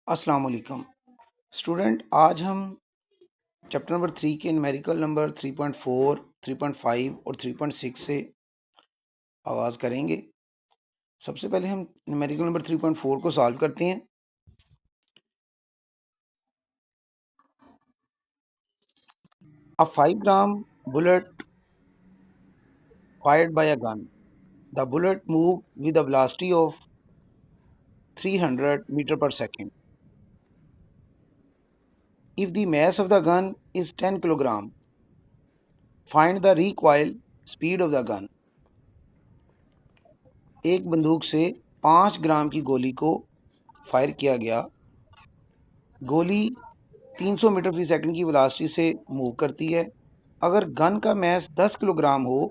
अस्सलाम वालेकुम स्टूडेंट। आज हम चैप्टर नंबर 3 के न्यूमेरिकल नंबर 3.4, 3.5 और 3.6 से आगाज़ करेंगे। सबसे पहले हम न्यूमेरिकल नंबर 3.4 को सॉल्व करते हैं। A 5-gram bullet fired by a gun. The bullet moved with a velocity of 300 meter per second. If the mass of the gun is 10 kilogram, find the recoil speed of the gun. एक बंदूक से 5 ग्राम की गोली को fire किया गया। गोली 300 metre फी second की वेलोसिटी से मूव करती है। अगर गन का मैस 10 किलोग्राम हो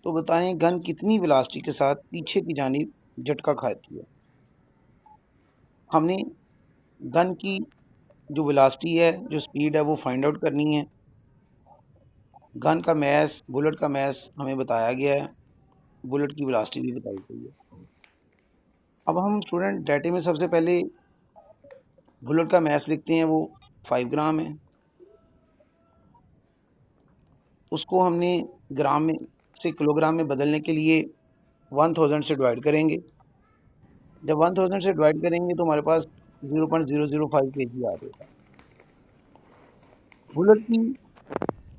तो बताएं गन कितनी वेलोसिटी के साथ पीछे की जानिब झटका खाती है। हमने गन की जो वेलोसिटी है, जो स्पीड है, वो फाइंड आउट करनी है। गन का मैस, बुलेट का मैस हमें बताया गया है, बुलेट की वेलोसिटी भी बताई गई है। अब हम स्टूडेंट डाटे में सबसे पहले बुलेट का मैस लिखते हैं, वो 5 ग्राम है। उसको हमने ग्राम में से किलोग्राम में बदलने के लिए 1000 से डिवाइड करेंगे। जब 1000 से डिवाइड करेंगे तो हमारे पास 0.005 kg आ जाएगा। बुलेट की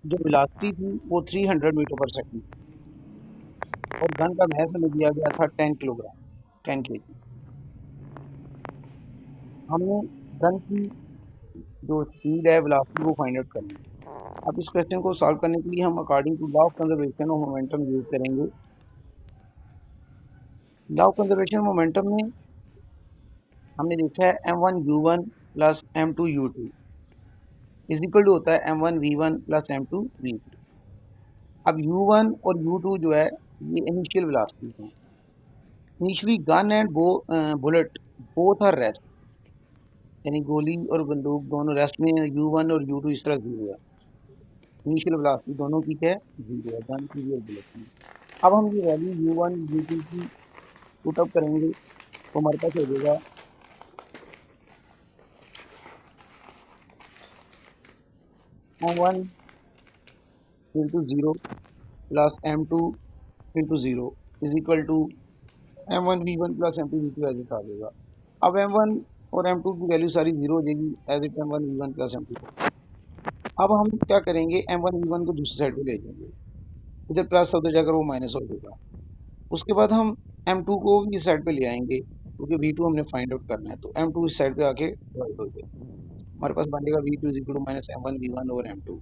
जो वेलोसिटी थी वो 300 मीटर पर सेकंड और गन का मैस हमें दिया गया था 10 किलोग्राम, 10 kg। हमने गन की जो स्पीड है, वेलोसिटी, वो फाइंड आउट करनी है। अब इस क्वेश्चन को सॉल्व करने के लिए हम according to law of conservation of momentum use करेंगे। लॉ ऑफ कंजर्वेशन मोमेंटम में हमने देखा है m1u1 plus m2u2 is equal to होता है m1v1 प्लस m2v2। अब u1 और u2 जो है ये इनिशियल वेलोसिटी है। Initially gun and bullet both are rest, यानी गोली और बंदूक दोनों रेस्ट में है। u1 और u2 इस तरह जीरो है। इनिशियल वेलोसिटी दोनों की क्या है, जीरो है, गन की भी और बुलेट की। अब हम ये वैल्यू u1 u2 की पुट अप करेंगे तो हमारे पास हो जाएगा m1 into zero plus m2 into zero is equal to m1v1 plus m2v2 as it आ जाएगा। अब m1 और m2 की वैल्यू सारी जीरो हो जाएगी as it m1v1 plus m2। अब हम क्या करेंगे, m1v1 को दूसरी साइड पे ले जाएंगे, इधर प्लस होते जाकर वो माइनस हो जाएगा। उसके बाद हम m2 को भी इस साइड पे ले आएंगे क्योंकि v2 हमने फाइंड आउट करना है, तो m2 इस साइड पे आके डिवाइड हो जाएगा। हमारे पास बनेगा v2 is equal to minus m1v1 और m2।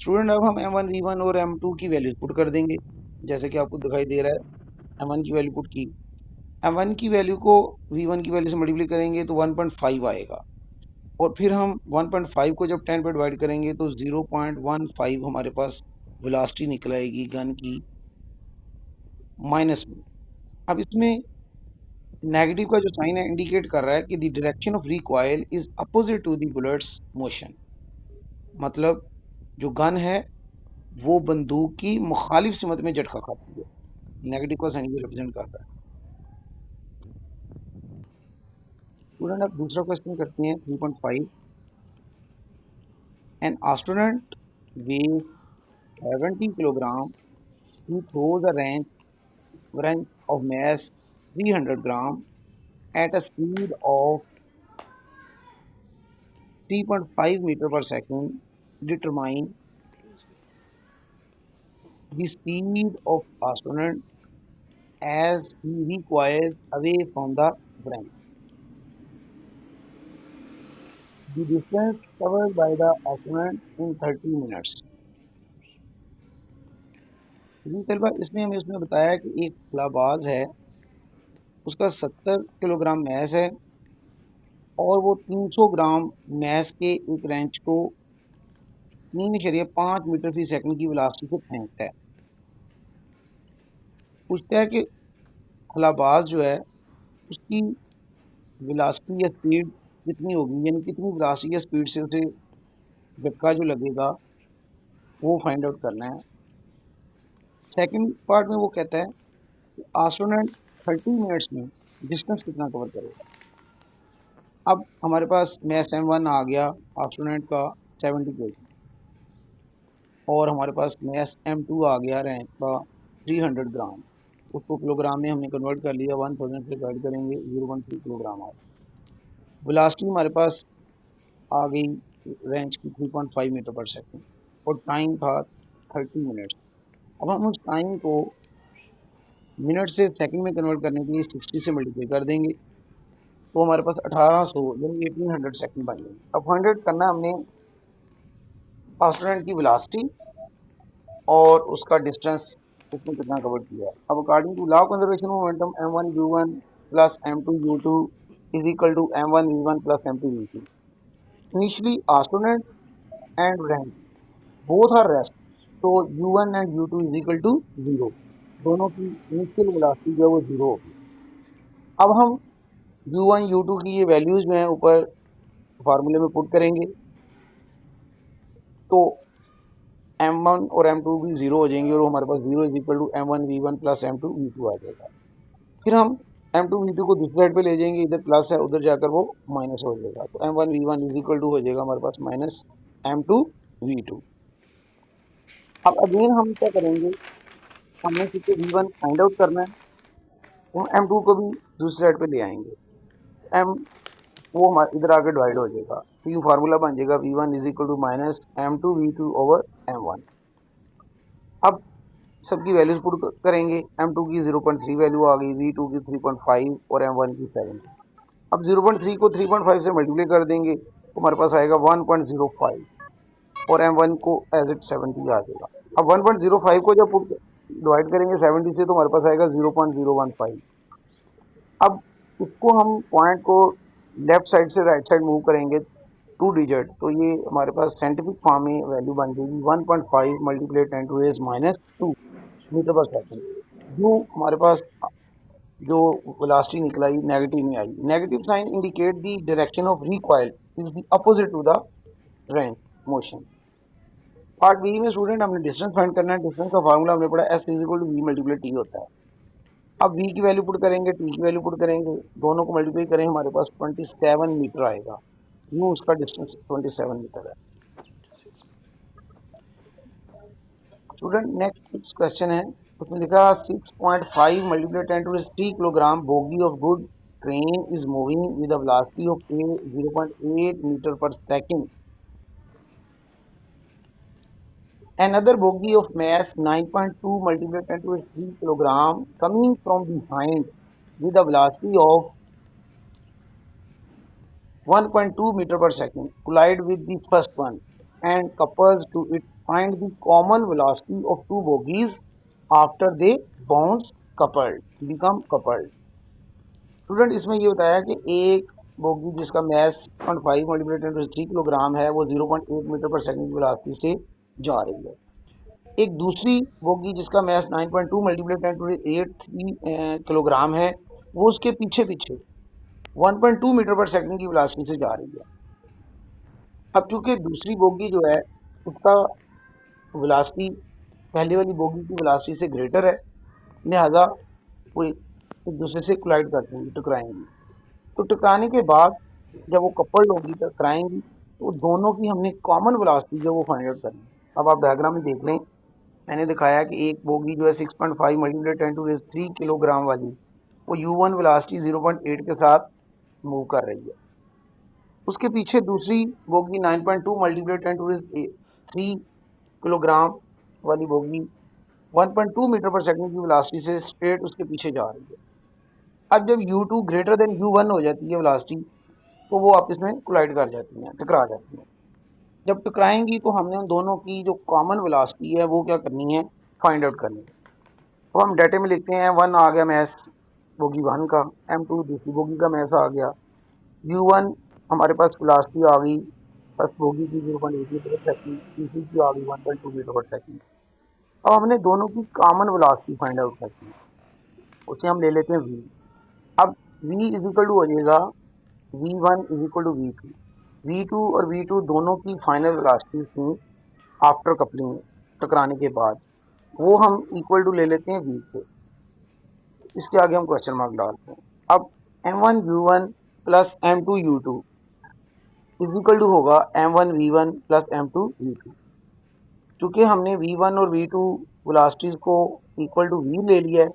स्टूडेंट अब हम m1v1 और m2 की वैल्यूज पुट कर देंगे जैसे कि आपको दिखाई दे रहा है। m1 की वैल्यू पुट की, m1 की वैल्यू को v1 की वैल्यू से मल्टीप्लाई करेंगे तो 1.5 आएगा और फिर हम 1.5 को जब 10 पे डिवाइड करेंगे तो 0.15 हमारे पास वेलोसिटी निकल आएगी गन की माइनस में। अब इसमें नेगेटिव का जो साइन है इंडिकेट कर रहा है कि the direction of recoil is opposite to the bullets motion, मतलब जो गन है वो बंदूक की मुखालिफ सिमत में झटका खाती है। नेगेटिव का साइन ये रिप्रेजेंट कर रहा है। स्टूडेंट अब दूसरा क्वेश्चन करते हैं 3.5। An astronaut weighs 70 kilogram. He throws a wrench of mass 300 gram at a speed of 3.5 meter per second. Determine the speed of astronaut as he recoils away from the wrench. The distance covered by the astronaut in 30 minutes. जी तलबा, इसमें हमें उसने बताया कि एक खलाबाज है, उसका 70 kilogram mess है और वो 300 ग्राम मैस के एक रेंच को 3.5 मीटर फी सेकंड की वेलोसिटी से फेंकता है। पूछता है कि खलाबाज जो है उसकी वेलोसिटी या स्पीड कितनी होगी, यानी कितनी वेलोसिटी या स्पीड से उसे झटका जो लगेगा वो फाइंड आउट करना है। सेकंड पार्ट में वो कहता है कि एस्ट्रोनॉट 30 मिनट्स में डिस्टेंस कितना कवर करेगा। अब हमारे पास मैस M1 आ गया ऑक्सीडेंट का 70 kg, और हमारे पास मैस M2 आ गया रैंक का 300 ग्राम। उसको किलोग्राम में हमने कन्वर्ट कर लिया, 1000 से डिवाइड करेंगे 0.3 किलोग्राम आ गया। वेलोसिटी हमारे पास आ गई रेंज की 3.5 मीटर पर सेकंड, और टाइम था 30 मिनट्स। अब हम उस टाइम को मिनट से सेकंड में कन्वर्ट करने के लिए 60 से मल्टीप्लाई कर देंगे, तो हमारे पास 1800 यानी 1800 सेकंड बन गए। अब 100 करना हमने ऑक्सीडेंट की वेलोसिटी और उसका डिस्टेंस उसने कितना कवर किया। अब according to law of conservation of momentum m1u1 plus m2u2 is equal to m1v1 plus m2v2। Initially accident and rank both are rest, तो u1 and u2 is equal to 0। दोनों की initial velocity जो है वो 0 होगी। अब हम u1 u2 की ये वैल्यूज में ऊपर फार्मूले में पुट करेंगे, तो m1 और m2 भी 0 हो जाएंगे, और हमारे पास 0 is equal to m1v1 plus m2v2 आ जाएगा। फिर हम m2v2 को दूसरी साइड पे ले जाएंगे, इधर प्लस है उधर जाकर वो माइनस हो जाएगा, तो m1v1 इज इक्वल टू हो जाएगा हमारे पास माइनस m2v2। अब अगेन हम क्या करेंगे, हमने क्योंकि v1 फाइंड आउट करना है, तो m2 को भी दूसरी साइड पे ले आएंगे, m वो हमारे इधर आके डिवाइड हो जाएगा, तो ये फार्मूला बन जाएगा v1 is equal to minus m2v2 over m1। अब सबकी वैल्यूज पुट करेंगे, m2 की 0.3 वैल्यू आ गई, v2 की 3.5 और m1 की 7। अब 0.3 को 3.5 से मल्टीप्लाई कर देंगे, तो हमारे पास आएगा 1.05, और m1 को एज इट 70 आ जाएगा। अब 1.05 को जब डिवाइड करेंगे 70 से, तो हमारे पास आएगा 0.015। अब इसको हम पॉइंट को लेफ्ट साइड से राइट साइड मूव करेंगे 2 डिजिट, तो ये हमारे पास साइंटिफिक फॉर्म में वैल्यू बन जाएगी 1.5 multiply 10 to raise minus 2 metre पर सेकंड। जो हमारे पास जो वेलोसिटी निकल आई नेगेटिव में आई। Negative sign indicate the direction of recoil is the opposite to the range motion. Part B में स्टूडेंट हमने डिस्टेंस फाइंड करना है। डिस्टेंस का फार्मूला हमने पढ़ा s is equal to v multiply T होता है। अब v की वैल्यू पुट करेंगे, t की वैल्यू पुट करेंगे, दोनों को मल्टीप्लाई करें, हमारे पास 27 मीटर आएगा। यूँ उसका डिस्टेंस 27 मीटर है। स्टूडेंट नेक्स्ट 6 क्वेश्चन है, उसमें लिखा 6.5 multiply 10 to 3 kilogram bogie of good train is moving with a velocity of 0.8 metre पर second. Another bogie of mass 9.2 multiplied 10 to 3 kilogram coming from behind with a velocity of 1.2 meter per second collide with the first one and couples to it. Find the common velocity of two bogies after they bounce become coupled। Student इसमें ये बताया कि एक bogie जिसका mess 0.5 multiply 10 to 3 kilogram है, वो 0.8 metre पर second की वेलोसिटी से जा रही है। एक दूसरी बोगी जिसका मैस 9.2 मल्टीप्लाई 10 टू 8 किलोग्राम है, वो उसके पीछे पीछे 1.2 मीटर पर सेकंड की वेलोसिटी से जा रही है। अब चूंकि दूसरी बोगी जो है उसका वेलोसिटी पहले वाली बोगी की वेलोसिटी से ग्रेटर है, लिहाजा वो एक दूसरे से कोलाइड करते हैं, टकराएंगी। तो टकराने के बाद जब वो कपल्ड होगी, टकराएंगी, तो दोनों की हमने कॉमन वेलोसिटी जो वो फाइंड आउट करनी है। अब आप डायग्राम में देख लें, मैंने दिखाया कि एक बोगी जो है 6.5 मल्टीप्लाई 10 टू 3 किलोग्राम वाली, वो u1 वेलोसिटी 0.8 के साथ मूव कर रही है। उसके पीछे दूसरी बोगी 9.2 मल्टीप्लाई 10 टू 3 किलोग्राम वाली बोगी 1.2 मीटर पर सेकंड की वेलोसिटी से स्ट्रेट उसके पीछे जा रही है। अब जब u2 ग्रेटर देन u1 हो जाती है वेलोसिटी, तो वो आपस में कोलाइड कर जाती हैं, टकरा जाती हैं। जब टकराएंगी तो हमने उन दोनों की जो कॉमन वेलोसिटी है वो क्या करनी है, फाइंड आउट करनी है। तो हम डाटे में लिखते हैं 1 आ गया मैस बोगी 1 का, m2 दूसरी बोगी का मैस आ गया, u1 हमारे पास वेलोसिटी आ गई फर्स्ट बोगी की 0.8 मीटर पर सेकंड, तीसरी की आ गई 1.2 मीटर पर सेकंड। अब हमने दोनों की कॉमन वेलोसिटी फाइंड आउट करनी है, उसे हम ले लेते हैं v। अब v इज इक्वल टू हो जाएगा v1 is equal to v2। v2 और v2 दोनों की फाइनल वेलोसिटी थी आफ्टर कपलिंग, टकराने के बाद, वो हम इक्वल टू ले लेते हैं v से। इसके आगे हम क्वेश्चन मार्क डालते हैं। अब m1 u1 plus M2U2 is equal to होगा M1V1 प्लस M2V2। चूंकि हमने V1 और V2 वेलोसिटीज को इक्वल टू V ले लिया है,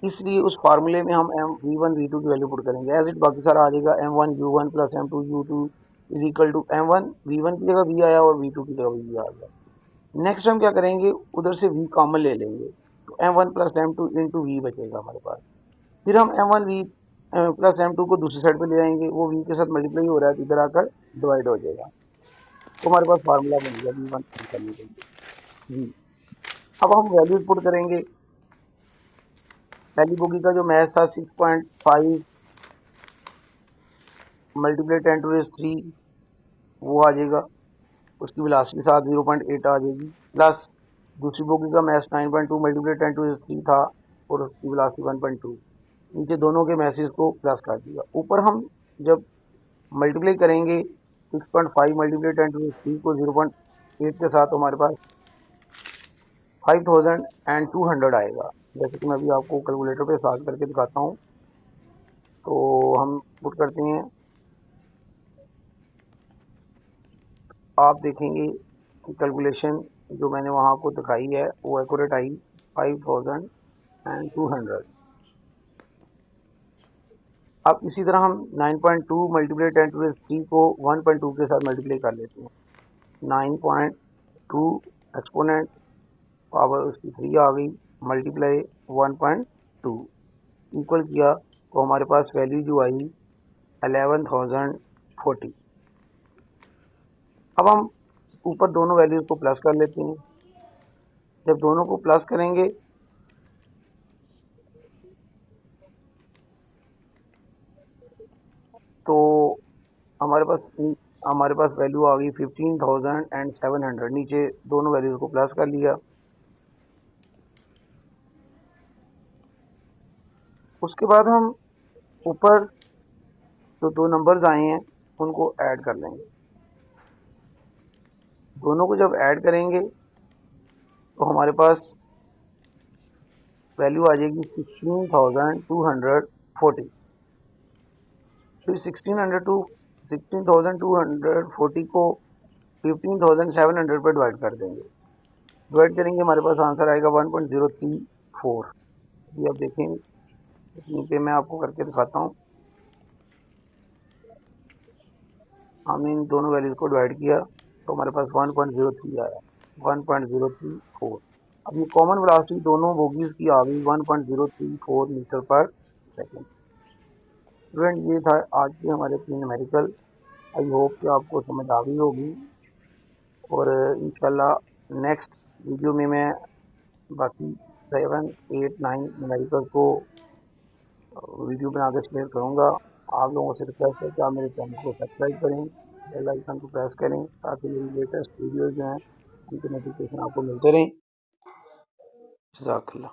इसलिए उस फार्मूले में हम V1 V2 की वैल्यू पुट करेंगे एज इट। बाकी सारा आ जाएगा M1U1 plus M2U2 is equal to M1 V1 की जगह V आया और V2 की जगह V आ गया। नेक्स्ट हम क्या करेंगे, उधर से V कॉमन ले लेंगे तो M1 plus M2 into V बचेगा हमारे पास। फिर हम M1 V प्लस M2 को दूसरी साइड पे ले आएंगे, वो V के साथ मल्टीप्लाई हो रहा है तो इधर आकर डिवाइड हो जाएगा। तो हमारे पास फार्मूला बन गया V1 निकालने के लिए V। अब हम वैल्यूज पुट करेंगे। पहली बोगी का जो मैथ था 6.5 मल्टीप्लाई 10⁻³ वो आ जाएगा, उसकी वेलोसिटी के साथ 0.8 आ जाएगी। प्लस दूसरी बोगी का मैथ 9.2 मल्टीप्लाई 10⁻³ था और उसकी वेलोसिटी 1.2। नीचे दोनों के मैसेज को प्लस कर दिया। ऊपर हम जब मल्टीप्लाई करेंगे 6.5 मल्टीप्लाई 10⁻³ को 0.8 के साथ, तो हमारे पास 5200 आएगा। जैसे कि मैं अभी आपको कैलकुलेटर पे सॉल्व करके दिखाता हूँ। तो हम पुट करते हैं, आप देखेंगे कि कैलकुलेशन जो मैंने वहाँ आपको दिखाई है वो एक्यूरेट आई 5200। अब इसी तरह हम 9.2 मल्टीप्लाई 10⁻³ को 1.2 के साथ मल्टीप्लाई कर लेते हैं। 9.2 एक्सपोनेंट पावर उसकी 3 आ गई मल्टीप्लाई 1.2 इक्वल किया तो हमारे पास वैल्यू जो आई 11,040। अब हम ऊपर दोनों वैल्यूज को प्लस कर लेते हैं। जब दोनों को प्लस करेंगे तो हमारे पास वैल्यू आ गई 15,700। नीचे दोनों वैल्यूज को प्लस कर लिया। उसके बाद हम ऊपर जो दो नंबर्स आए हैं उनको ऐड कर लेंगे। दोनों को जब ऐड करेंगे तो हमारे पास वैल्यू आ जाएगी 16,240। फिर 16,240 को 15,700 पर डिवाइड कर देंगे। डिवाइड करेंगे हमारे पास आंसर आएगा 1.034। ये आप देखें, नीचे मैं आपको करके दिखाता हूँ। हमने इन दोनों वैल्यूज को डिवाइड किया तो हमारे पास 1.03 आया, 1.034। अब ये कॉमन वेलोसिटी दोनों बोगीज की आ गई 1.034 मीटर पर सेकेंड। स्टूडेंट, ये था आज के हमारे 3 न्यूमेरिकल। आई होप कि आपको समझ आ गई होगी और इंशाल्लाह नेक्स्ट वीडियो में मैं बाकी 7, 8, 9 न्यूमेरिकल को वीडियो बना कर शेयर करूँगा। आप लोगों से रिक्वेस्ट है कि आप मेरे चैनल को सब्सक्राइब करें, बेल आइकन को प्रेस करें ताकि मेरी लेटेस्ट वीडियोज़ जो हैं उनके नोटिफिकेशन आपको मिलते रहें। जज़ाकल्लाह।